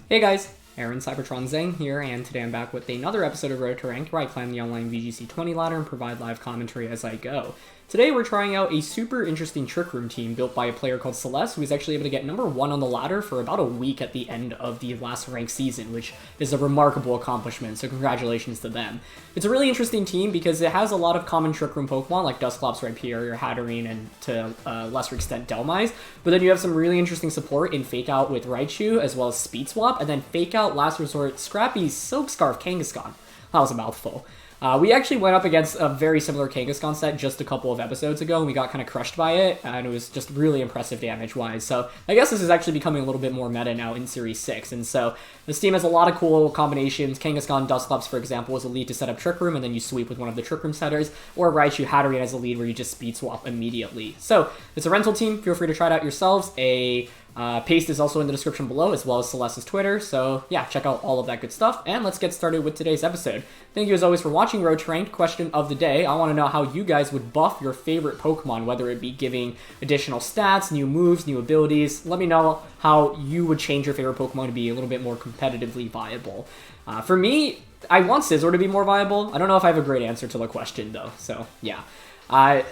Hey guys, Aaron Cybertron Zhang here, and today I'm back with another episode of Road to Rank where I climb the online VGC 20 ladder and provide live commentary as I go. Today we're trying out a super interesting Trick Room team built by a player called Celes, who was actually able to get number 1 on the ladder for about a week at the end of the last ranked season, which is a remarkable accomplishment, so congratulations to them. It's a really interesting team because it has a lot of common Trick Room Pokemon like Dusclops, Rhyperior, Hatterene, and to a lesser extent Dhelmise, but then you have some really interesting support in Fake Out with Raichu, as well as Speed Swap, and then Fake Out, Last Resort, Scrappy, Silk Scarf, Kangaskhan. That was a mouthful. We actually went up against a very similar Kangaskhan set just a couple of episodes ago, and we got kind of crushed by it, and it was just really impressive damage-wise. So I guess this is actually becoming a little bit more meta now in Series 6, and so this team has a lot of cool combinations. Kangaskhan, Dusclops, for example, is a lead to set up Trick Room, and then you sweep with one of the Trick Room setters, or Raichu, Hatterene as a lead where you just speed swap immediately. So it's a rental team. Feel free to try it out yourselves. Paste is also in the description below, as well as Celeste's Twitter, so yeah, check out all of that good stuff, and let's get started with today's episode. Thank you as always for watching Road to Ranked. Question of the day, I want to know how you guys would buff your favorite Pokemon, whether it be giving additional stats, new moves, new abilities. Let me know how you would change your favorite Pokemon to be a little bit more competitively viable. For me, I want Scizor to be more viable. I don't know if I have a great answer to the question, though, so yeah.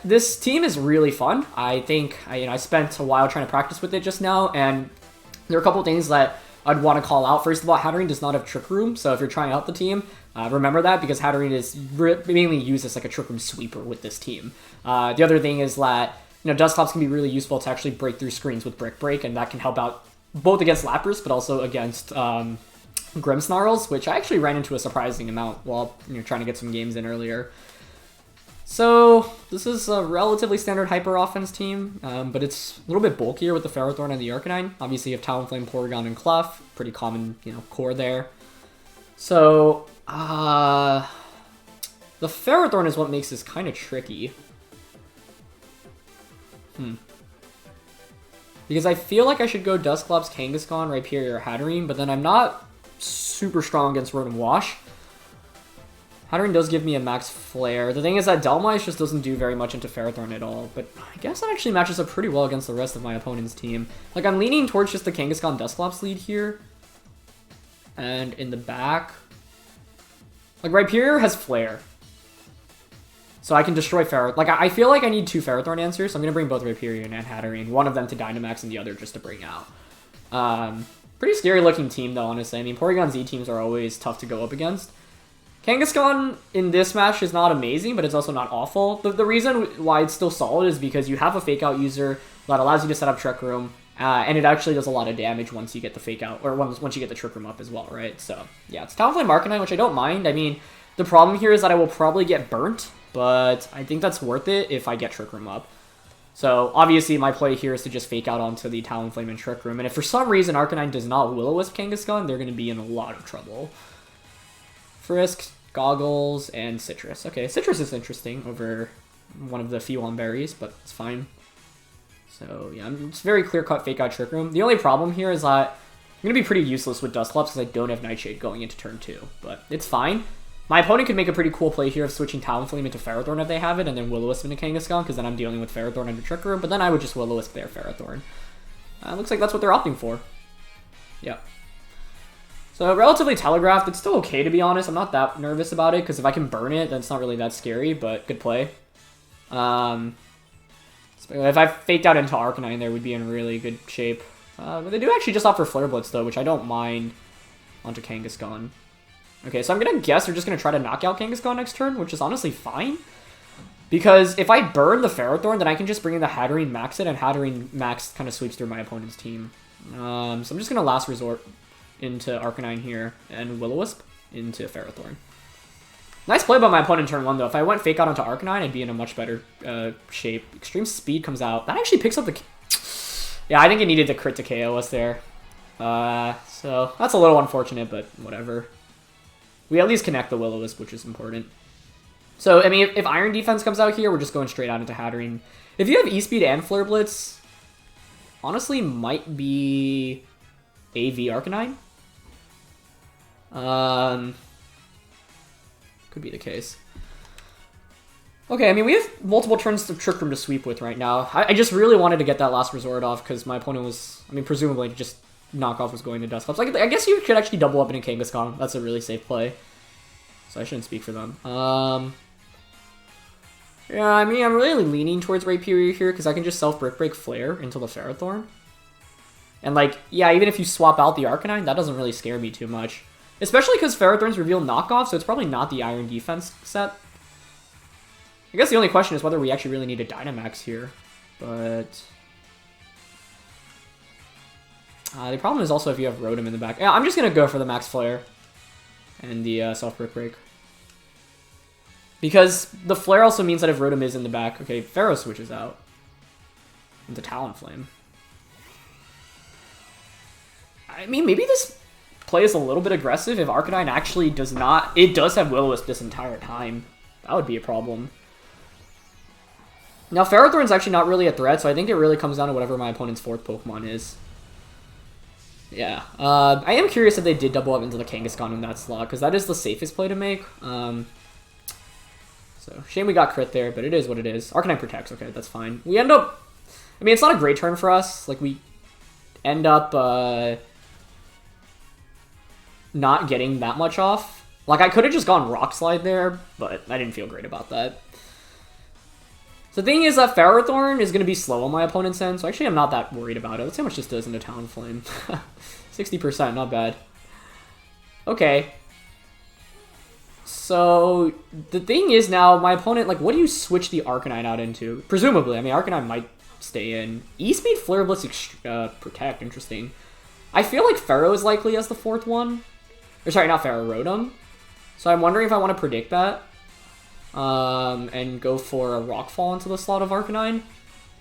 This team is really fun. I think, I spent a while trying to practice with it just now, and there are a couple things that I'd want to call out. First of all, Hatterene does not have Trick Room, so if you're trying out the team, remember that, because Hatterene is mainly used as like a Trick Room sweeper with this team. The other thing is that, Dusclops can be really useful to actually break through screens with Brick Break, and that can help out both against Lapras, but also against Grimmsnarls, which I actually ran into a surprising amount while trying to get some games in earlier. So, this is a relatively standard Hyper Offense team, but it's a little bit bulkier with the Ferrothorn and the Arcanine. Obviously, you have Talonflame, Porygon, and Clef. Pretty common, core there. So, the Ferrothorn is what makes this kind of tricky. Because I feel like I should go Dusclops, Kangaskhan, Rhyperior, or Hatterene, but then I'm not super strong against Rotom Wash. Hatterene does give me a max flare. The thing is that Dhelmise just doesn't do very much into Ferrothorn at all, but I guess that actually matches up pretty well against the rest of my opponent's team. Like, I'm leaning towards just the Kangaskhan Dusclops lead here. And in the back, like, Rhyperior has flare. So I can destroy Ferrothorn. Like, I feel like I need 2 Ferrothorn answers, so I'm going to bring both Rhyperior and Hatterene. One of them to Dynamax and the other just to bring out. Pretty scary looking team, though, honestly. I mean, Porygon Z teams are always tough to go up against. Kangaskhan in this match is not amazing, but it's also not awful. The reason why it's still solid is because you have a Fake Out user that allows you to set up Trick Room, and it actually does a lot of damage once you get the Fake Out, or once you get the Trick Room up as well, right? So, yeah, it's Talonflame Arcanine, which I don't mind. I mean, the problem here is that I will probably get burnt, but I think that's worth it if I get Trick Room up. So, obviously, my play here is to just Fake Out onto the Talonflame and Trick Room, and if for some reason Arcanine does not Will-O-Wisp Kangaskhan, they're going to be in a lot of trouble. Frisk, Goggles, and Citrus. Okay, Citrus is interesting over one of the Fuon berries, but it's fine. So, yeah, it's very clear-cut Fake Out Trick Room. The only problem here is that I'm going to be pretty useless with Dusclops because I don't have Nightshade going into turn 2, but it's fine. My opponent could make a pretty cool play here of switching Talonflame into Ferrothorn if they have it, and then Will-O-Wisp into Kangaskhan, because then I'm dealing with Ferrothorn under Trick Room, but then I would just Will-O-Wisp their Ferrothorn. Looks like that's what they're opting for. Yeah. So, relatively telegraphed. It's still okay, to be honest. I'm not that nervous about it, because if I can burn it, then it's not really that scary, but good play. If I faked out into Arcanine, there would be in really good shape. But they do actually just offer Flare Blitz, though, which I don't mind onto Kangaskhan. Okay, so I'm going to guess they're just going to try to knock out Kangaskhan next turn, which is honestly fine. Because if I burn the Ferrothorn, then I can just bring in the Hatterene Max it, and Hatterene Max kind of sweeps through my opponent's team. So I'm just going to Last Resort into Arcanine here, and Will-O-Wisp into Ferrothorn. Nice play by my opponent turn 1, though. If I went Fake Out onto Arcanine, I'd be in a much better shape. Extreme Speed comes out. That actually picks up the... Yeah, I think it needed the crit to KO us there. So that's a little unfortunate, but whatever. We at least connect the Will-O-Wisp, which is important. So, I mean, if Iron Defense comes out here, we're just going straight out into Hatterene. If you have E-Speed and Flare Blitz, honestly, might be AV Arcanine. Could be the case. Okay, I mean, we have multiple turns of Trick Room to sweep with right now. I just really wanted to get that Last Resort off because my opponent was, I mean, presumably just knockoff was going to Dusclops. Like, I guess you could actually double up in a Kangaskhan. That's a really safe play. So I shouldn't speak for them. Yeah, I mean, I'm really leaning towards Rhyperior here because I can just self-Brick Break Flare into the Ferrothorn. And, like, yeah, even if you swap out the Arcanine, that doesn't really scare me too much. Especially because Ferrothorns reveal knockoff, so it's probably not the Iron Defense set. I guess the only question is whether we actually really need a Dynamax here. But... the problem is also if you have Rotom in the back. Yeah, I'm just going to go for the Max Flare and the self-Brick Break. Because the Flare also means that if Rotom is in the back... Okay, Pharaoh switches out into Talonflame. I mean, maybe this play is a little bit aggressive if Arcanine actually does not... It does have Will-O-Wisp this entire time. That would be a problem. Now, Ferrothorn's actually not really a threat, so I think it really comes down to whatever my opponent's fourth Pokemon is. Yeah. I am curious if they did double up into the Kangaskhan in that slot, because that is the safest play to make. So, shame we got crit there, but it is what it is. Arcanine protects, okay, that's fine. We end up... I mean, it's not a great turn for us. Like, we end up not getting that much off. Like, I could have just gone Rock Slide there, but I didn't feel great about that. So the thing is that Ferrothorn is going to be slow on my opponent's end, so actually I'm not that worried about it. Let's see how much this does into Talonflame. 60%, not bad. Okay. So, the thing is now, my opponent, like, what do you switch the Arcanine out into? Presumably, I mean, Arcanine might stay in. E-Speed, Flare Blitz, Protect, interesting. I feel like Pharaoh is likely as the fourth one. Or sorry, not Pharaoh, Rotom. So I'm wondering if I want to predict that. And go for a Rockfall into the slot of Arcanine.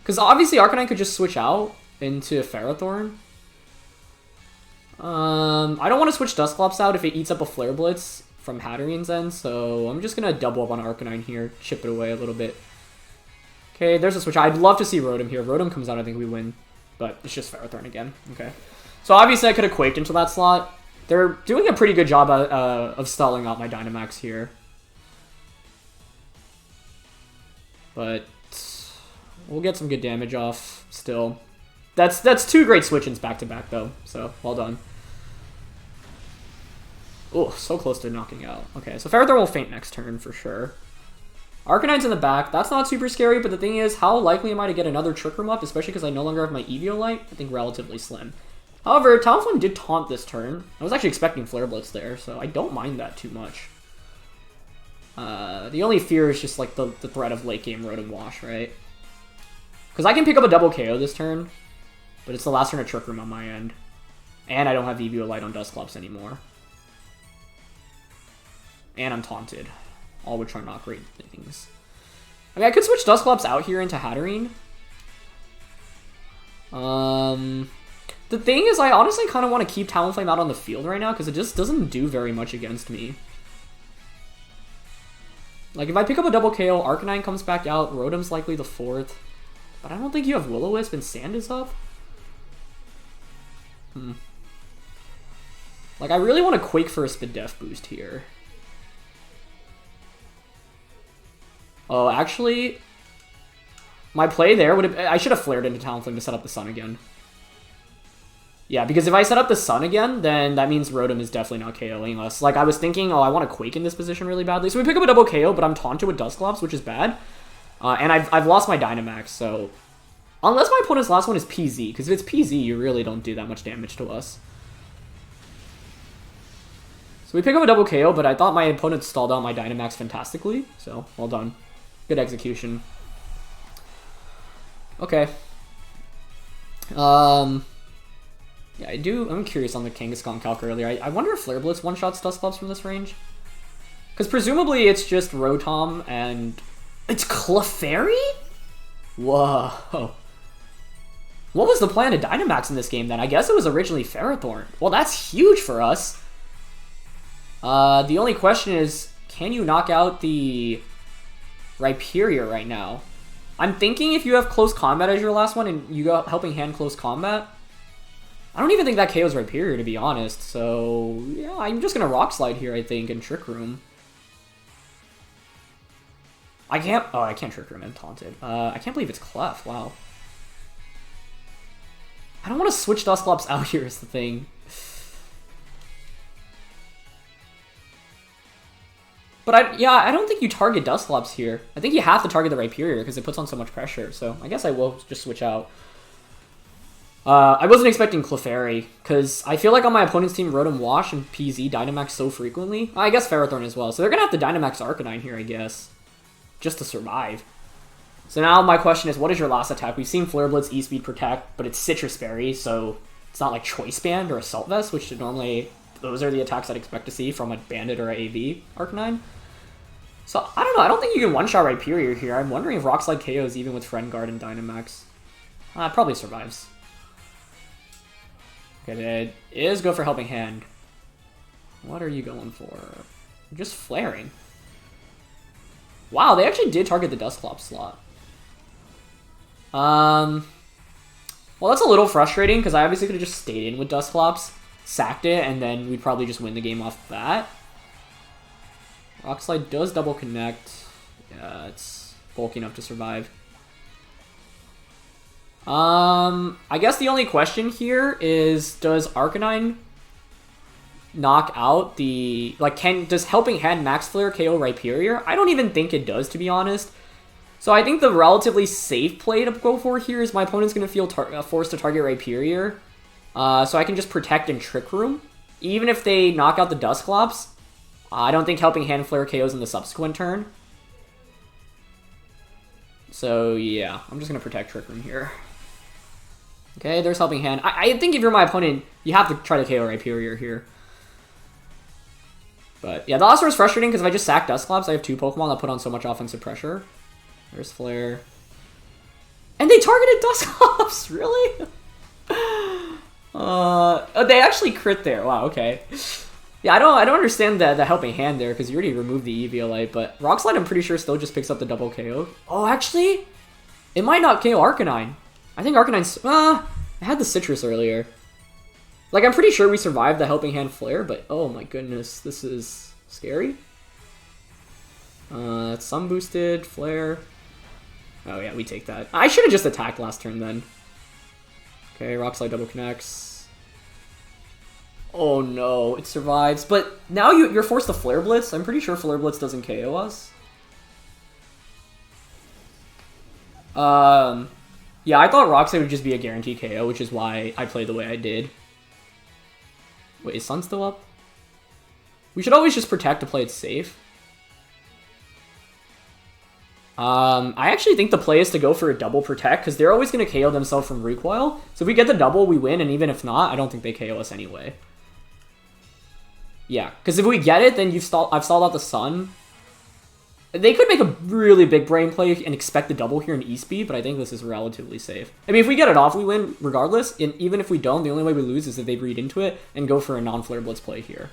Because obviously Arcanine could just switch out into Ferrothorn. I don't want to switch Dusclops out if it eats up a Flare Blitz from Hatterene's end, so I'm just going to double up on Arcanine here, chip it away a little bit. Okay, there's a switch. I'd love to see Rotom here. If Rotom comes out, I think we win, but it's just Ferrothorn again. Okay, so obviously I could have Quaked into that slot. They're doing a pretty good job of stalling out my Dynamax here. But we'll get some good damage off still. That's two great switch-ins back-to-back, though, so well done. Oh, so close to knocking out. Okay, so Ferrothorn will faint next turn for sure. Arcanine's in the back. That's not super scary, but the thing is, how likely am I to get another Trick Room up, especially because I no longer have my Eviolite? I think relatively slim. However, Talonflame did taunt this turn. I was actually expecting Flare Blitz there, so I don't mind that too much. The only fear is just like the threat of late game Rotom Wash, right? Because I can pick up a double KO this turn, but it's the last turn of Trick Room on my end. And I don't have Eviolite on Dusclops anymore. And I'm taunted. All which are not great things. I mean, I could switch Dusclops out here into Hatterene. The thing is, I honestly kind of want to keep Talonflame out on the field right now, because it just doesn't do very much against me. Like, if I pick up a double KO, Arcanine comes back out, Rotom's likely the fourth. But I don't think you have Will-O-Wisp and Sand is up. Like, I really want to Quake for a Spadef boost here. Oh, actually, my play there would have... I should have flared into Talonflame to set up the Sun again. Yeah, because if I set up the Sun again, then that means Rotom is definitely not KOing us. Like, I was thinking, oh, I want to Quake in this position really badly. So we pick up a double KO, but I'm taunted with Dusclops, which is bad. And I've lost my Dynamax, so... Unless my opponent's last one is PZ, because if it's PZ, you really don't do that much damage to us. So we pick up a double KO, but I thought my opponent stalled out my Dynamax fantastically, so well done. Good execution. Okay. Yeah, I'm curious on the Kangaskhan calc earlier. I wonder if Flare Blitz one-shots Dusclops from this range? Because presumably it's just Rotom and... It's Clefairy? Whoa. What was the plan to Dynamax in this game then? I guess it was originally Ferrothorn. Well, that's huge for us. The only question is, can you knock out the Rhyperior right now? I'm thinking if you have Close Combat as your last one and you got Helping Hand Close Combat, I don't even think that KO's Rhyperior, to be honest. So, yeah, I'm just going to Rock Slide here, I think, and Trick Room. I can't... Oh, I can't Trick Room. I'm taunted. I can't believe it's Clef. Wow. I don't want to switch Dusclops out here is the thing. But I don't think you target Dusclops here. I think you have to target the Rhyperior because it puts on so much pressure. So I guess I will just switch out. I wasn't expecting Clefairy because I feel like on my opponent's team, Rotom Wash and PZ Dynamax so frequently. I guess Ferrothorn as well. So they're going to have to Dynamax Arcanine here, I guess, just to survive. So now my question is, what is your last attack? We've seen Flare Blitz, E-Speed, Protect, but it's Citrus Berry, so it's not like Choice Band or Assault Vest, which normally those are the attacks I'd expect to see from a Bandit or a AV Arcanine. So I don't know. I don't think you can one-shot Rhyperior here. I'm wondering if Rock Slide KOs even with Friend Guard and Dynamax. Probably survives. Okay, it is go for Helping Hand. What are you going for? Just flaring. Wow, they actually did target the Dusclops slot. Well, that's a little frustrating because I obviously could have just stayed in with Dusclops, sacked it, and then we'd probably just win the game off that. Rock Slide does double connect. Yeah, it's bulky enough to survive. I guess the only question here is, does Arcanine knock out the... Like, does Helping Hand Max Flare KO Rhyperior? I don't even think it does, to be honest. So I think the relatively safe play to go for here is my opponent's going to feel forced to target Rhyperior. So I can just Protect and Trick Room. Even if they knock out the Dusclops, I don't think Helping Hand Flare KOs in the subsequent turn. So yeah, I'm just going to Protect Trick Room here. Okay, there's Helping Hand. I think if you're my opponent, you have to try to KO Rhyperior here. But yeah, the last one is frustrating because if I just sack Dusclops, I have two Pokemon that put on so much offensive pressure. There's Flare. And they targeted Dusclops! Really? Oh, they actually crit there. Wow, okay. Yeah, I don't understand the Helping Hand there because you already removed the Eviolite, but Rock Slide I'm pretty sure still just picks up the double KO. Oh, actually, it might not KO Arcanine. I think Arcanine's... I had the Citrus earlier. Like, I'm pretty sure we survived the Helping Hand Flare, but oh my goodness, this is scary. Sun boosted, Flare. Oh yeah, we take that. I should have just attacked last turn then. Okay, Rock Slide double connects. Oh no, it survives. But now you're forced to Flare Blitz. I'm pretty sure Flare Blitz doesn't KO us. Yeah, I thought Rock Slide would just be a guaranteed KO, which is why I played the way I did. Wait, is Sun still up? We should always just Protect to play it safe. I actually think the play is to go for a double Protect, because they're always going to KO themselves from recoil. So if we get the double, we win, and even if not, I don't think they KO us anyway. Yeah, because if we get it, then I've stalled out the Sun. They could make a really big brain play and expect the double here in E-Speed, but I think this is relatively safe. I mean, if we get it off, we win regardless, and even if we don't, the only way we lose is if they read into it and go for a non-Flare Blitz play here.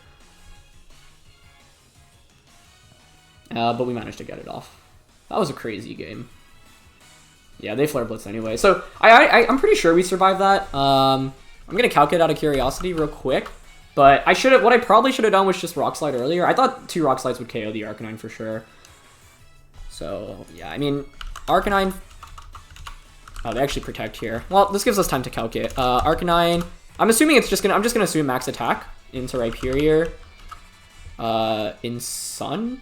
But we managed to get it off. That was a crazy game. Yeah, they Flare Blitz anyway. So I'm pretty sure we survived that. I'm gonna calculate out of curiosity real quick, but what I probably should have done was just Rock Slide earlier. I thought 2 Rock Slides would KO the Arcanine for sure. So yeah, I mean Arcanine. Oh, they actually Protect here. Well, this gives us time to calculate. Arcanine. I'm assuming I'm just gonna assume max attack into Rhyperior. In Sun,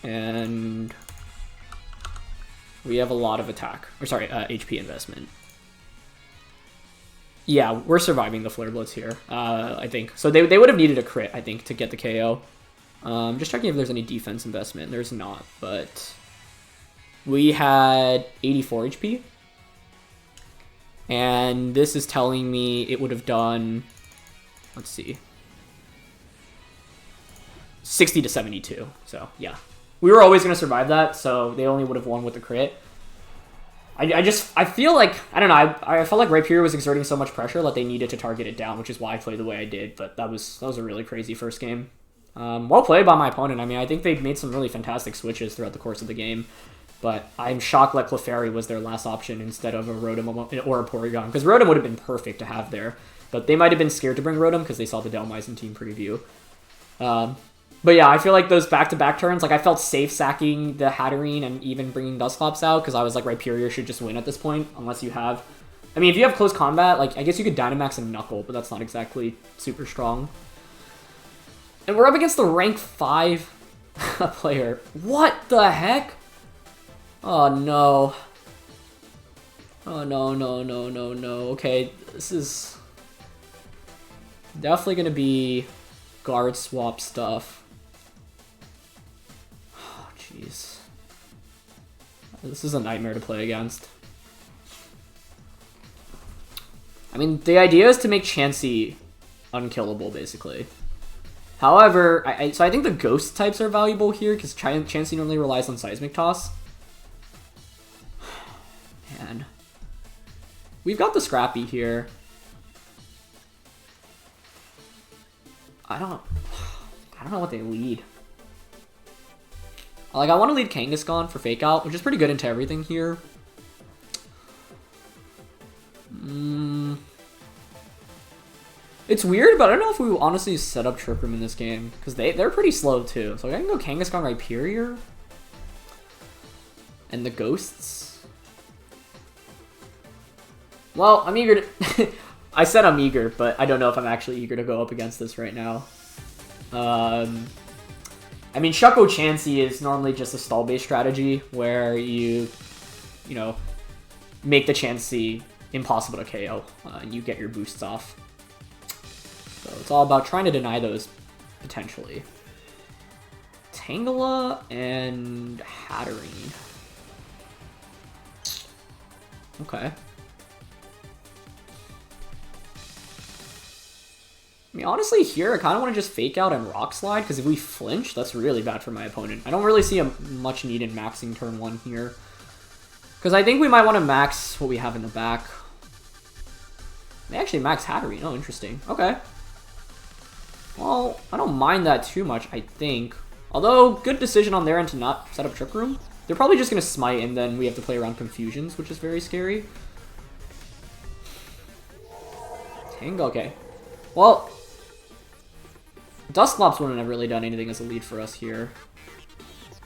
and we have a lot of attack. Or sorry, HP investment. Yeah, we're surviving the Flare Blitz here, I think. So they would have needed a crit, I think, to get the KO. Just checking if there's any defense investment. There's not, but we had 84 HP. And this is telling me it would have done, let's see, 60 to 72. So, yeah. We were always going to survive that, so they only would have won with the crit. I feel like, I don't know, I felt like Rhyperior was exerting so much pressure that they needed to target it down, which is why I played the way I did, but that was a really crazy first game. Well played by my opponent. I mean, I think they made some really fantastic switches throughout the course of the game, but I'm shocked that Clefairy was their last option instead of a Rotom or a Porygon, because Rotom would have been perfect to have there, but they might have been scared to bring Rotom because they saw the Delmaizen team preview. But yeah, I feel like those back-to-back turns, like I felt safe sacking the Hatterene and even bringing Dusclops out because I was like, Rhyperior should just win at this point unless you have I mean, if you have close combat, like, I guess you could Dynamax and Knuckle, but that's not exactly super strong. And we're up against the rank 5 player. What the heck? Oh, no. Oh, no, no, no, no, no. Okay, this is definitely going to be guard swap stuff. Oh, jeez. This is a nightmare to play against. I mean, the idea is to make Chansey unkillable, basically. However, so I think the ghost types are valuable here, because Chansey normally relies on Seismic Toss. Man. We've got the Scrappy here. I don't know what they lead. Like, I want to lead Kangaskhan for Fake Out, which is pretty good into everything here. It's weird, but I don't know if we honestly set up Trick Room in this game, because they're pretty slow too. So I can go Kangaskhan Rhyperior. And the Ghosts. Well, I'm eager to... I said I'm eager, but I don't know if I'm actually eager to go up against this right now. I mean, Shuckle Chansey is normally just a stall-based strategy, where you know, make the Chansey impossible to KO, and you get your boosts off. So it's all about trying to deny those, potentially. Tangela and Hatterene. Okay. I mean, honestly, here, I kind of want to just Fake Out and Rock Slide, because if we flinch, that's really bad for my opponent. I don't really see much need in maxing turn 1 here. Because I think we might want to max what we have in the back. They actually max Hatterene. Oh, interesting. Okay. Well, I don't mind that too much, I think. Although, good decision on their end to not set up Trick Room. They're probably just going to Smite, and then we have to play around Confusions, which is very scary. Tango, okay. Well, Dusclops wouldn't have really done anything as a lead for us here.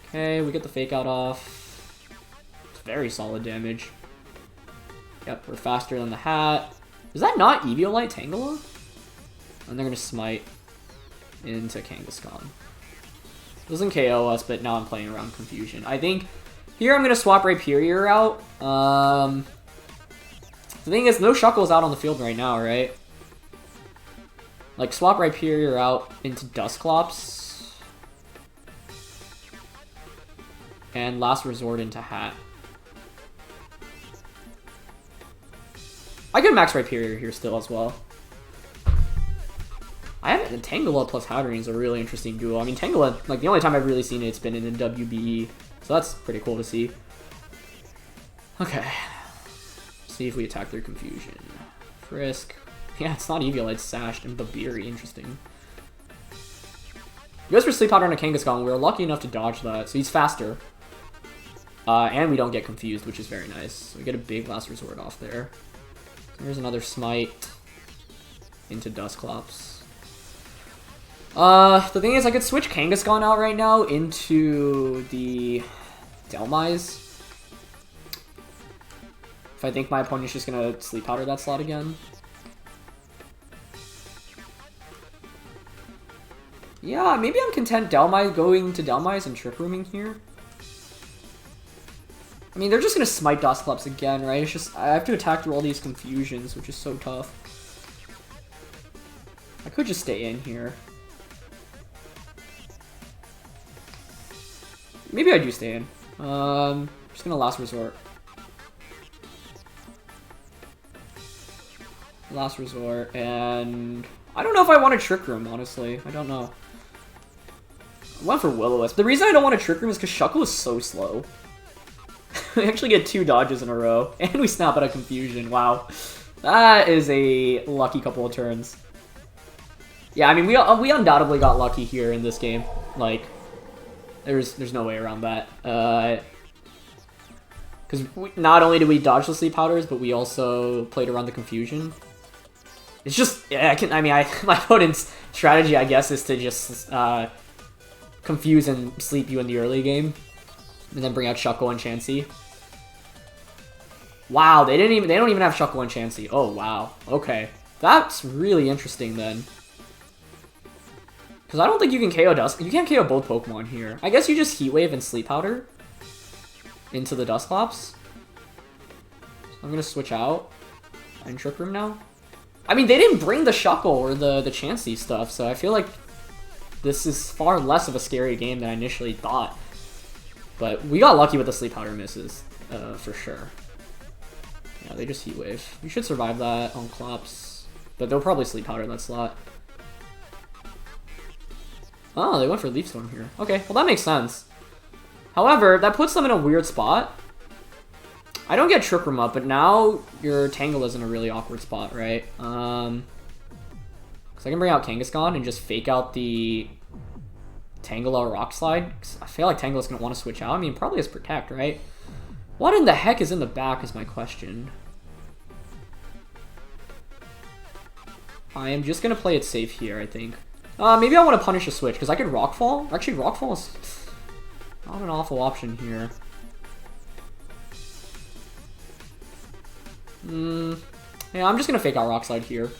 Okay, we get the Fake Out off. It's very solid damage. Yep, we're faster than the Hat. Is that not Eviolite Tangela? And they're going to Smite into Kangaskhan. Doesn't KO us, but now I'm playing around Confusion. I think here I'm going to swap Rhyperior out. The thing is, no Shuckle's out on the field right now, right? Like, swap Rhyperior out into Dusclops. And Last Resort into Hat. I could max Rhyperior here still as well. I haven't... Tangela plus Hatterene is a really interesting duo. I mean, Tangela, like, the only time I've really seen it's been in the WBE. So that's pretty cool to see. Okay. See if we attack their Confusion. Frisk. Yeah, it's not Eviolite, it's Sashed and Braviary. Interesting. He goes for Sleep Powder on a Kangaskhan. We were lucky enough to dodge that, so he's faster. And we don't get confused, which is very nice. So we get a big Last Resort off there. So there's another Smite into Dusclops. The thing is, I could switch Kangaskhan out right now into the Dhelmise. If I think my opponent's just gonna Sleep Powder that slot again. Yeah, maybe I'm content going to Dhelmise and Trick Rooming here. I mean, they're just gonna Smite Dusclops again, right? It's just, I have to attack through all these Confusions, which is so tough. I could just stay in here. Maybe I do stay in. Just gonna Last Resort. Last Resort, and I don't know if I want a Trick Room, honestly. I don't know. I went for Will-O-Wisp. The reason I don't want a Trick Room is because Shuckle is so slow. We actually get 2 dodges in a row, and we snap out of Confusion. Wow. That is a lucky couple of turns. Yeah, I mean, we undoubtedly got lucky here in this game. Like, there's no way around that. Because not only did we dodge the Sleep Powders, but we also played around the Confusion. It's just, yeah, my opponent's strategy, I guess, is to just confuse and sleep you in the early game, and then bring out Shuckle and Chansey. Wow, they don't even have Shuckle and Chansey. Oh wow. Okay. That's really interesting then. Because I don't think you can KO You can't KO both Pokemon here. I guess you just Heat Wave and Sleep Powder into the Dusclops. So I'm gonna switch out in Trick Room now. I mean, they didn't bring the Shuckle or the Chansey stuff, so I feel like this is far less of a scary game than I initially thought. But we got lucky with the Sleep Powder misses, for sure. Yeah, they just Heat Wave. You should survive that on Clops, but they'll probably Sleep Powder that slot. Oh, they went for Leaf Storm here. Okay, well that makes sense. However, that puts them in a weird spot. I don't get Trick Room up, but now your Tangela's in a really awkward spot, right? Because I can bring out Kangaskhan and just fake out the Tangela Rock Slide. I feel like Tangela's going to want to switch out. I mean, probably has Protect, right? What in the heck is in the back is my question. I am just going to play it safe here, I think. Maybe I want to punish a switch, because I could Rockfall. Actually, Rockfall is not an awful option here. Yeah, I'm just going to fake out Rock Slide here.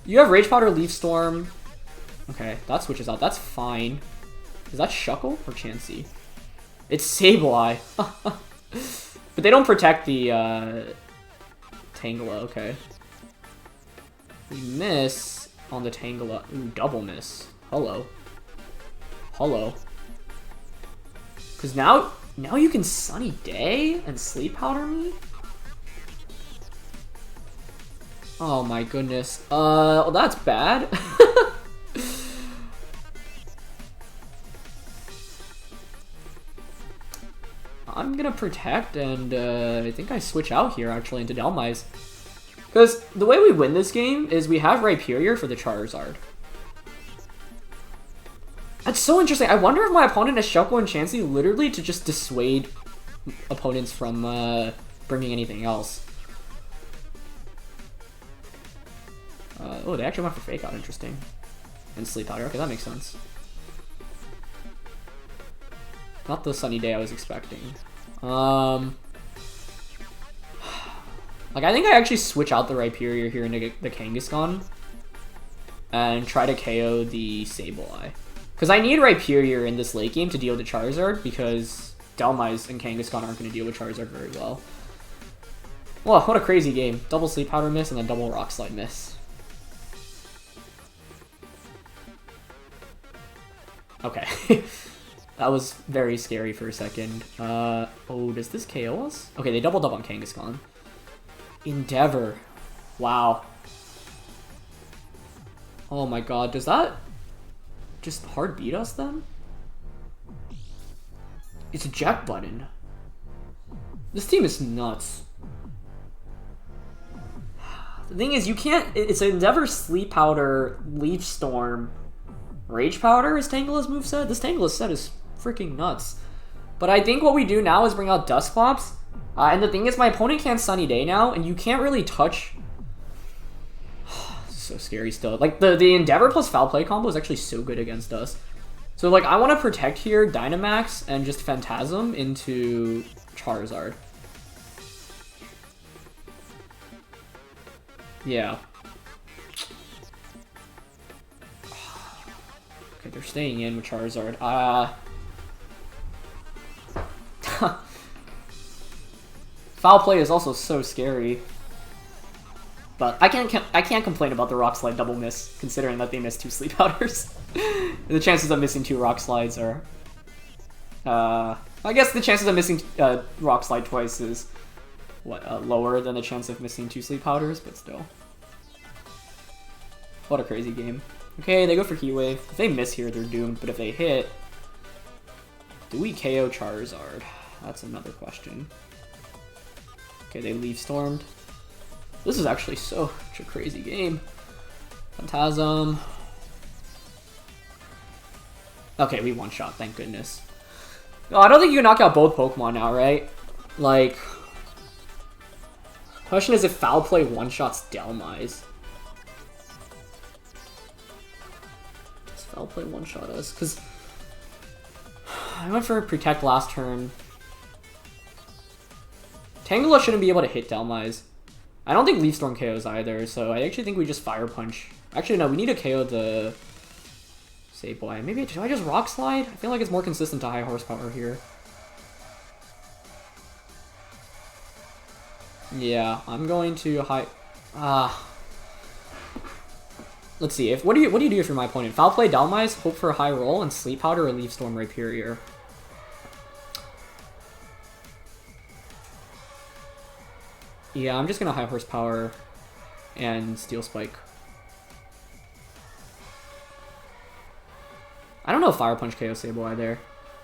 You have Rage Powder, Leaf Storm. Okay, that switches out. That's fine. Is that Shuckle or Chansey? It's Sableye. But they don't protect the Tangela, okay. We miss on the Tangela. Ooh, double miss. Hello. Hello. Because now you can Sunny Day and Sleep Powder me? Oh my goodness. Well, that's bad. I'm gonna protect, and I think I switch out here actually into Dhelmise. Because the way we win this game is we have Rhyperior for the Charizard. That's so interesting. I wonder if my opponent has Shuckle and Chansey literally to just dissuade opponents from bringing anything else. Oh, they actually went for Fake Out. Interesting. And Sleep Powder. Okay, that makes sense. Not the Sunny Day I was expecting. Like, I think I actually switch out the Rhyperior here into the Kangaskhan and try to KO the Sableye. Because I need Rhyperior in this late game to deal with the Charizard, because Dhelmise and Kangaskhan aren't going to deal with Charizard very well. Whoa, what a crazy game. Double Sleep Powder miss and then double Rock Slide miss. Okay. That was very scary for a second. Oh, does this KO us? Okay, they doubled up on Kangaskhan. Endeavor. Wow. Oh my god, does that just hard beat us then? It's a Eject button. This team is nuts. The thing is, you can't... It's Endeavor, Sleep Powder, Leaf Storm, Rage Powder is Tangela's moveset. This Tangela's set is freaking nuts. But I think what we do now is bring out Dusclops. And the thing is, my opponent can't Sunny Day now, and you can't really touch... So scary still. Like, the Endeavor plus Foul Play combo is actually so good against us. So, like, I want to protect here Dynamax and just Phantasm into Charizard. Yeah. Okay, they're staying in with Charizard. Foul Play is also so scary. But I can't complain about the Rock Slide double miss, considering that they missed 2 Sleep Powders. The chances of missing 2 Rock Slides are... I guess the chances of missing Rock Slide twice is... What, lower than the chance of missing 2 Sleep Powders, but still. What a crazy game. Okay, they go for Heat Wave. If they miss here, they're doomed, but if they hit... Do we KO Charizard? That's another question. Okay, they Leaf Stormed. This is actually such a crazy game. Phantasm. Okay, we one-shot, thank goodness. Oh, I don't think you can knock out both Pokemon now, right? Like... Question is if Foul Play one-shots Dhelmise. Does Foul Play one-shot us? Because... I went for Protect last turn. Tangela shouldn't be able to hit Dhelmise. I don't think Leaf Storm KOs either, so I actually think we just Fire Punch. Actually, no, we need to KO the Sableye. Maybe should I just Rock Slide? I feel like it's more consistent to high horsepower here. Yeah, I'm going to high. Let's see. What do you do if you're my opponent? Foul Play Dhelmise, hope for a high roll, and Sleep Powder or Leaf Storm Rhyperior. Yeah, I'm just gonna high horsepower and Steel Spike. I don't know if Fire Punch KO Sableye there.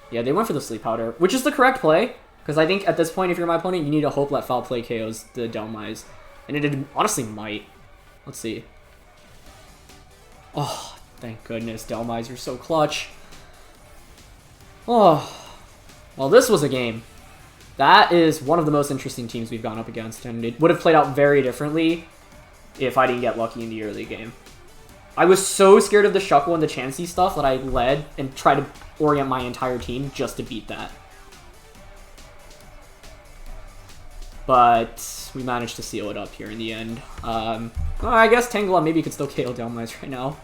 Yeah, they went for the Sleep Powder, which is the correct play. Because I think at this point, if you're my opponent, you need to hope that Foul Play KOs the Dhelmise. And it honestly might. Let's see. Oh, thank goodness. Dhelmise, you're so clutch. Oh. Well, this was a game. That is one of the most interesting teams we've gone up against. And it would have played out very differently if I didn't get lucky in the early game. I was so scared of the Shuckle and the Chansey stuff that I led and tried to orient my entire team just to beat that. But we managed to seal it up here in the end. Well, I guess Tangela maybe could still KO Dhelmise right now.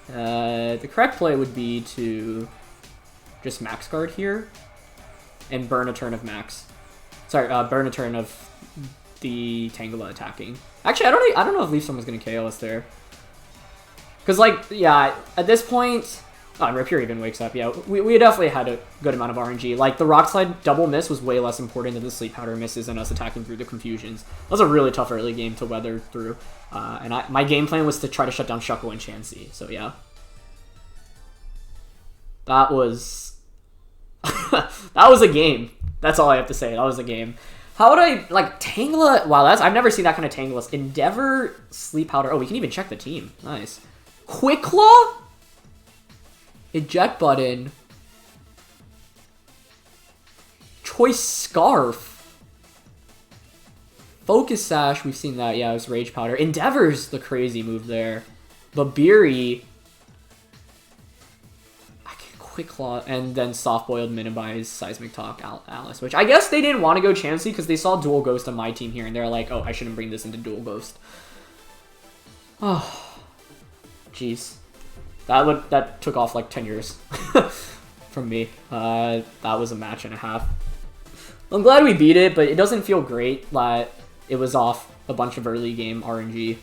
The correct play would be to just Max Guard here and burn a turn of Max. Sorry, burn a turn of the Tangela attacking. Actually, I don't know if Leaf Storm was going to KO us there. Because, like, yeah, at this point... Oh, and Rhyperior even wakes up. Yeah, we definitely had a good amount of RNG. Like, the Rock Slide double miss was way less important than the Sleep Powder misses and us attacking through the confusions. That was a really tough early game to weather through. And my game plan was to try to shut down Shuckle and Chansey. So, yeah. That was... that was a game. That's all I have to say. That was a game. How would I... Like, Tangela... Wow, I've never seen that kind of Tangela. Endeavor, Sleep Powder... Oh, we can even check the team. Nice. Quick Claw? Eject Button. Choice Scarf. Focus Sash, we've seen that. Yeah, it was Rage Powder. Endeavor's the crazy move there. Braviary. Quick Claw. And then Soft Boiled Minimize Seismic Talk Alice. Which I guess they didn't want to go Chansey because they saw Dual Ghost on my team here. And they're like, oh, I shouldn't bring this into Dual Ghost. Oh. Jeez. That took off like 10 years from me. That was a match and a half. I'm glad we beat it, but it doesn't feel great that it was off a bunch of early game RNG.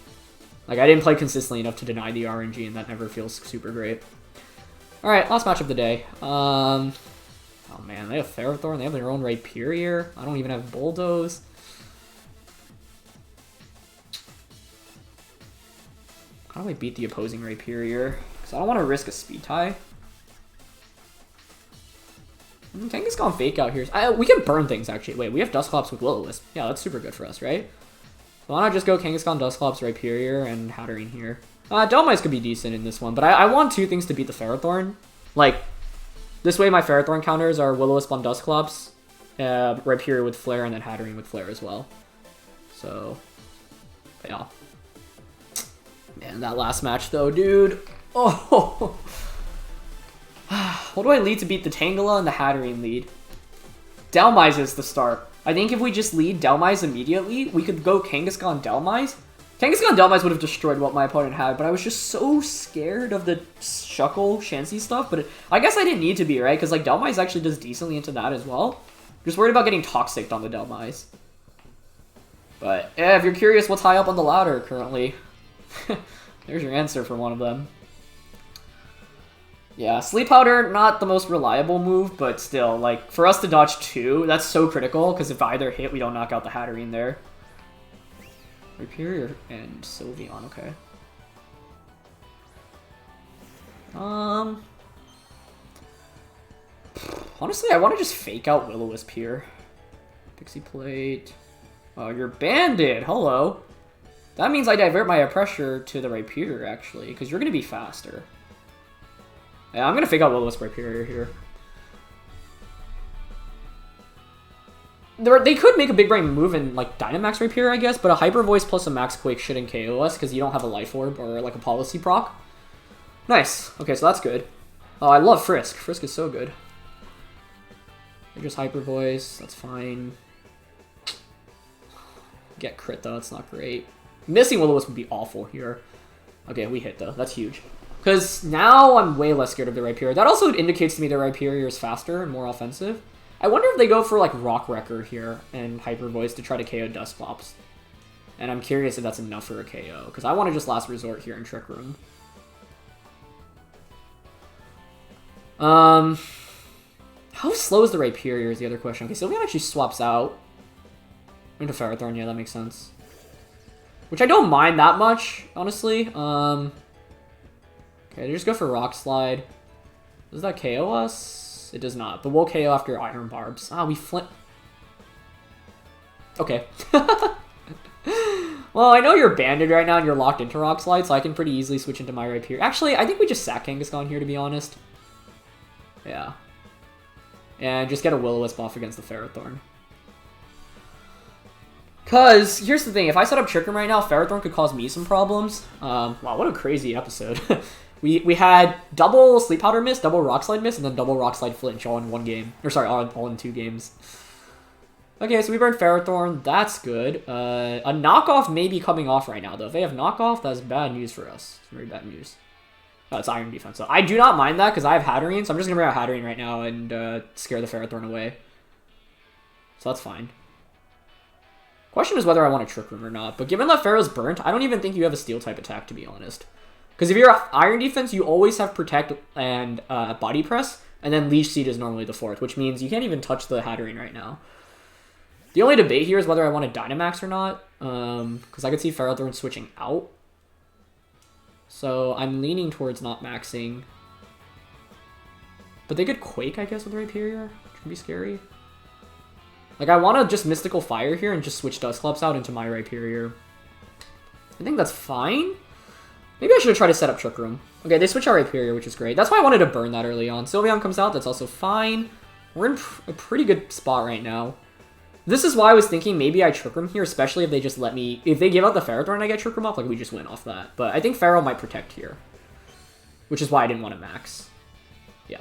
Like, I didn't play consistently enough to deny the RNG, and that never feels super great. Alright, last match of the day. Oh man, they have Ferrothorn, they have their own Rhyperior. I don't even have Bulldoze. How do I beat the opposing Rhyperior? Because I don't want to risk a speed tie. Kangaskhan Fake Out here. We can burn things, actually. Wait, we have Dusclops with Will-O-Wisp. Yeah, that's super good for us, right? So why not just go Kangaskhan, Dusclops, Rhyperior, and Hatterene here? Dhelmise could be decent in this one, but I want two things to beat the Ferrothorn. Like, this way my Ferrothorn counters are Will-O-Wisp on Dusclops, Rhyperior with Flare, and then Hatterene with Flare as well. So, yeah. Man, that last match though, dude. Oh! What do I lead to beat the Tangela and the Hatterene lead? Dhelmise is the start. I think if we just lead Dhelmise immediately, we could go Kangaskhan Dhelmise. Kangaskhan Dhelmise would have destroyed what my opponent had, but I was just so scared of the Shuckle Chansey stuff. But I guess I didn't need to be, right? Because like Dhelmise actually does decently into that as well. Just worried about getting Toxic on the Dhelmise. But yeah, if you're curious what's high up on the ladder currently, there's your answer for one of them. Yeah, Sleep Powder, not the most reliable move, but still, like, for us to dodge two, that's so critical, because if either hit, we don't knock out the Hatterene there. Rhyperior and Sylveon, okay. Honestly, I want to just fake out Will-O-Wisp here. Pixie Plate. Oh, you're banded! Hello! That means I divert my pressure to the Rhyperior, actually, because you're going to be faster. Yeah, I'm going to fake out Will-O-Wisp Rhyperior here. They could make a big brain move and, like, Dynamax Rhyperior, I guess, but a Hyper Voice plus a Max Quake shouldn't KO us because you don't have a Life Orb or, like, a Policy proc. Nice. Okay, so that's good. Oh, I love Frisk. Frisk is so good. Just Hyper Voice. That's fine. Get crit though, it's not great. Missing Will-O-Wisp would be awful here. Okay, we hit though, that's huge. Because now I'm way less scared of the Rhyperior. That also indicates to me the Rhyperior is faster and more offensive. I wonder if they go for like Rock Wrecker here and Hyper Voice to try to KO Dusclops. And I'm curious if that's enough for a KO, because I want to just Last Resort here in Trick Room. How slow is the Rhyperior is the other question. Okay, Sylveon actually swaps out into Ferrothorn. Yeah, that makes sense. Which I don't mind that much, honestly. Okay, they just go for Rock Slide. Does that KO us? It does not, but we'll KO after Iron Barbs. Ah, we flint. Okay. Well, I know you're banded right now and you're locked into Rock Slide, so I can pretty easily switch into my Rhyperior. Actually, I think we just sack Kangaskhan here, to be honest. Yeah. And just get a Will-O-Wisp off against the Ferrothorn. Because, here's the thing, if I set up Trick Room right now, Ferrothorn could cause me some problems. Wow, what a crazy episode. we had double Sleep Powder miss, double Rock Slide miss, and then double Rock Slide flinch all in one game. Or sorry, all in 2 games. Okay, so we burned Ferrothorn. That's good. A knockoff may be coming off right now, though. If they have knockoff, that's bad news for us. It's very bad news. Oh, it's Iron Defense. So I do not mind that because I have Hatterene, so I'm just going to bring out Hatterene right now and scare the Ferrothorn away. So that's fine. Question is whether I want to Trick Room or not. But given that Ferro's burnt, I don't even think you have a Steel-type attack, to be honest. Because if you're Iron Defense, you always have Protect and Body Press, and then Leech Seed is normally the 4th, which means you can't even touch the Hatterene right now. The only debate here is whether I want to Dynamax or not, because I could see Ferrothorn switching out. So I'm leaning towards not maxing. But they could Quake, I guess, with Rhyperior, which can be scary. Like, I want to just Mystical Fire here and just switch Dusclops out into my Rhyperior. I think that's fine. Maybe I should have tried to set up Trick Room. Okay, they switch out Rhyperior, which is great. That's why I wanted to burn that early on. Sylveon comes out, that's also fine. We're in a pretty good spot right now. This is why I was thinking maybe I Trick Room here, especially if they just let me... If they give out the Ferrothorn and I get Trick Room off, like, we just win off that. But I think Ferro might Protect here. Which is why I didn't want to max. Yeah.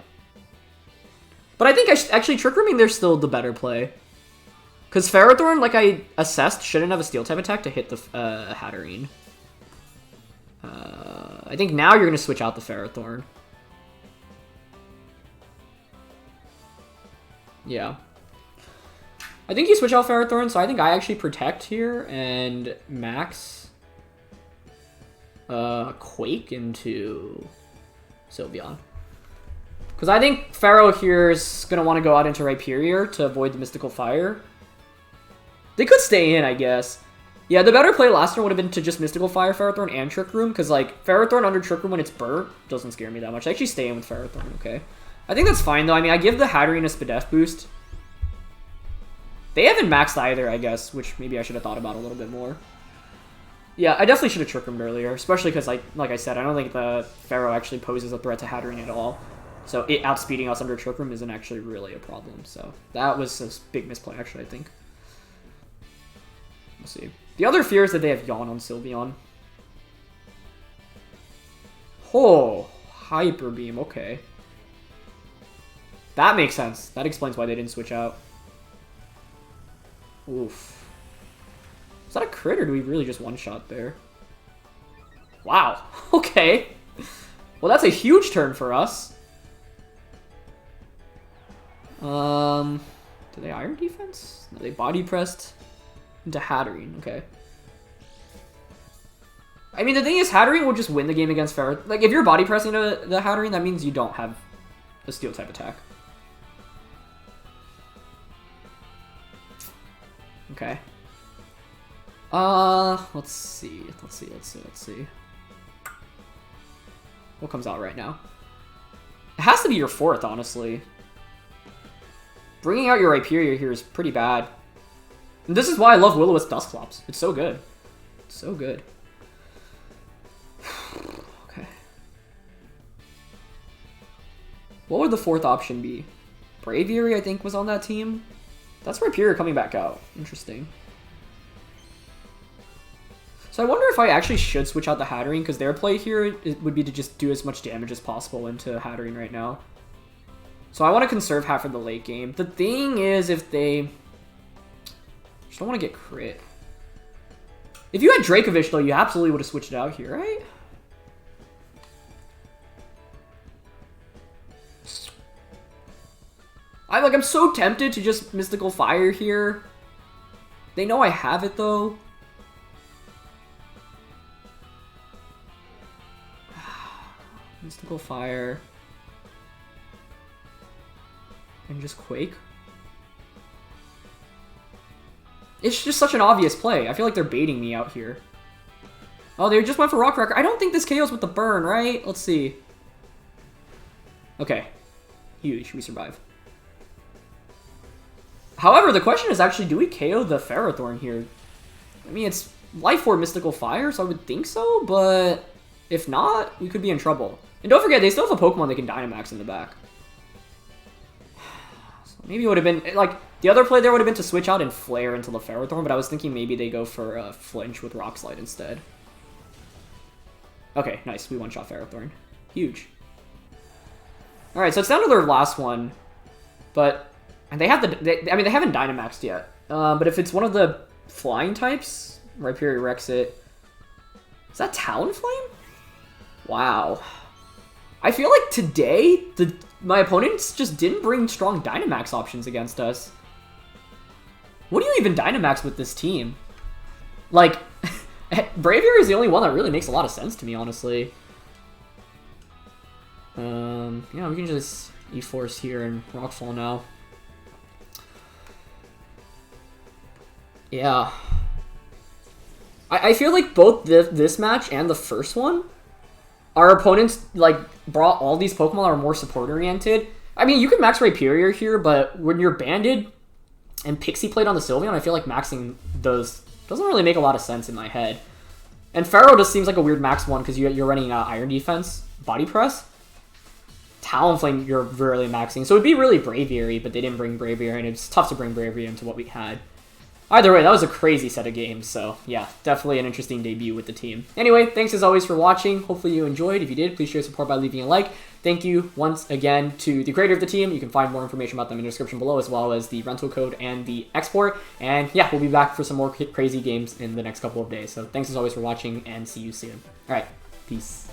But I think actually Trick Rooming there's still the better play. Because Ferrothorn, like I assessed, shouldn't have a Steel-type attack to hit the Hatterene. I think now you're going to switch out the Ferrothorn. Yeah. I think you switch out Ferrothorn, so I think I actually Protect here and max Quake into Sylveon. Because I think Ferro here is going to want to go out into Rhyperior to avoid the Mystical Fire. They could stay in, I guess. Yeah, the better play last turn would have been to just Mystical Fire Ferrothorn and Trick Room, because like Ferrothorn under Trick Room when it's burnt doesn't scare me that much. I actually stay in with Ferrothorn, okay. I think that's fine though. I mean, I give the Hatterene a Spadef boost. They haven't maxed either, I guess, which maybe I should have thought about a little bit more. Yeah, I definitely should have Trick Roomed earlier, especially because, like I said, I don't think the Ferro actually poses a threat to Hatterene at all. So it outspeeding us under Trick Room isn't actually really a problem. So that was a big misplay, actually, I think. We'll see. The other fear is that they have Yawn on Sylveon. Oh, Hyper Beam, okay. That makes sense. That explains why they didn't switch out. Oof. Is that a crit or do we really just one-shot there? Wow. Okay. Well, that's a huge turn for us. Do they Iron Defense? No, they Body Pressed into Hatterene. Okay. I mean, the thing is, Hatterene will just win the game against Ferrothorn. Like, if you're Body Pressing the Hatterene, that means you don't have a Steel-type attack. Okay. Let's see. What comes out right now? It has to be your 4th, honestly. Bringing out your Rhyperior here is pretty bad. And this is why I love Will-O-Wisp Dusclops. It's so good. It's so good. Okay. What would the 4th option be? Braviary, I think, was on that team. That's Rhyperior coming back out. Interesting. So I wonder if I actually should switch out the Hatterene, because their play here would be to just do as much damage as possible into Hatterene right now. So I want to conserve half of the late game. The thing is, if they... just don't want to get crit. If you had Dracovish, though, you absolutely would have switched it out here, right? I'm so tempted to just Mystical Fire here. They know I have it, though. Mystical Fire. And just Quake. It's just such an obvious play. I feel like they're baiting me out here. Oh, they just went for Rock Cracker. I don't think this KOs with the burn, right? Let's see. Okay. Huge. We survive. However, the question is actually, do we KO the Ferrothorn here? I mean, it's Life Orb Mystical Fire, so I would think so, but if not, we could be in trouble. And don't forget, they still have a Pokemon that can Dynamax in the back. So maybe it would have been, like, the other play there would have been to switch out and Flare into the Ferrothorn, but I was thinking maybe they go for a Flinch with Rock Slide instead. Okay, nice. We one-shot Ferrothorn. Huge. Alright, so it's down to their last one, but... And they have I mean, they haven't Dynamaxed yet. But if it's one of the flying types, Rhyperior wrecks it. Is that Talonflame? Wow. I feel like today, my opponents just didn't bring strong Dynamax options against us. What do you even Dynamax with this team? Like, Braviary is the only one that really makes a lot of sense to me, honestly. Yeah, we can just E-Force here and Rockfall now. Yeah. I feel like both this match and the first one, our opponents, like, brought all these Pokemon that are more support-oriented. I mean, you can max Rhyperior here, but when you're banded and Pixie played on the Sylveon, I feel like maxing those doesn't really make a lot of sense in my head. And Pharaoh just seems like a weird max one because you're running Iron Defense, Body Press. Talonflame, you're really maxing. So it'd be really Braviary, but they didn't bring Braviary, and it's tough to bring Braviary into what we had. Either way, that was a crazy set of games, so yeah, definitely an interesting debut with the team. Anyway, thanks as always for watching. Hopefully you enjoyed. If you did, please show your support by leaving a like. Thank you once again to the creator of the team. You can find more information about them in the description below, as well as the rental code and the export. And yeah, we'll be back for some more crazy games in the next couple of days. So thanks as always for watching, and see you soon. All right, peace.